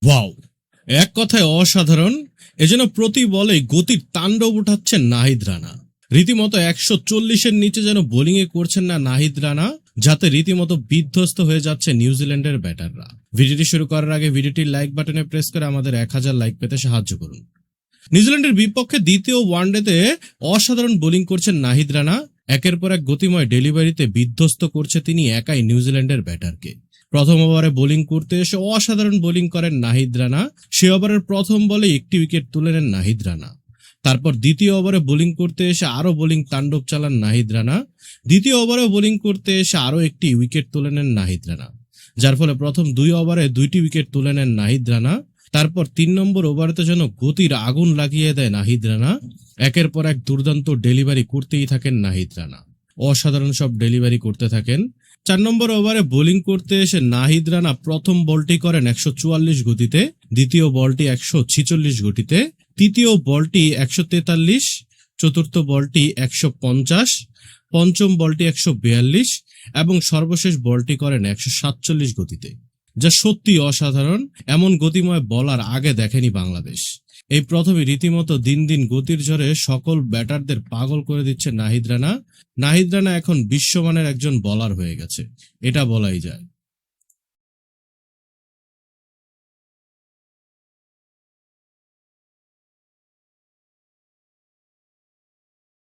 Wow, এক কথায় অসাধারণ। এজন্য প্রতি বলে গতির তাণ্ডব উঠাচ্ছেন নাহিদ রানা। রীতিমতো 140-এর নিচে যেন বোলিংয়ে করছেন না নাহিদ রানা, যাতে রীতিমতো বিধ্বস্ত হয়ে যাচ্ছে নিউজিল্যান্ডের ব্যাটাররা। ভিডিওটি শুরু করার আগে ভিডিওটির লাইক বাটনে প্রেস করে আমাদের 1000 লাইক পেতে সাহায্য করুন। নিউজিল্যান্ডের বিপক্ষে দ্বিতীয় ওয়ানডেতে অসাধারণ বোলিং করছেন নাহিদ রানা। একের পর এক গতিময় ডেলিভারিতে বিধ্বস্ত করছে তিনি একাই নিউজিল্যান্ডের ব্যাটারকে। প্রথম ওভারে বোলিং করতে এসে অসাধারণ বোলিং করেন নাহিদ রানা। সে ওভারের প্রথম বলে একটি উইকেট তুলে নেন নাহিদ রানা। তারপর দ্বিতীয় ওভারে বোলিং করতে এসে আরো বোলিং তাণ্ডব চালান নাহিদ রানা। দ্বিতীয় ওভারে বোলিং করতে এসে আরো একটি উইকেট তুলে নেন নাহিদ রানা, যার ফলে প্রথম 2 ওভারে 2টি উইকেট তুলে নেন নাহিদ রানা। তারপর 3 নম্বর ওভারেতে যেন গতির আগুন লাগিয়ে দেয় নাহিদ রানা। একের পর এক দুর্দান্ত ডেলিভারি করতেই থাকেন নাহিদ রানা, অসাধারণ সব ডেলিভারি করতে থাকেন। 4 নম্বর ওভারে বোলিং করতে এসে নাহিদ রানা প্রথম বলটি করেন 144 গতিতে, দ্বিতীয় বলটি 146 গতিতে, তৃতীয় বলটি 143, চতুর্থ বলটি 150, পঞ্চম বলটি 142 এবং সর্বশেষ বলটি করেন 147 গতিতে, যা সত্যি অসাধারণ। এমন গতিময় বলার আগে দেখেনি বাংলাদেশ। এই প্রথমে রীতিমতো দিন দিন গতির ঝড়ে সকল ব্যাটারদের পাগল করে দিচ্ছে নাহিদ রানা। নাহিদ রানা এখন বিশ্বমানের একজন বলার হয়ে গেছে, এটা বলাই যায়।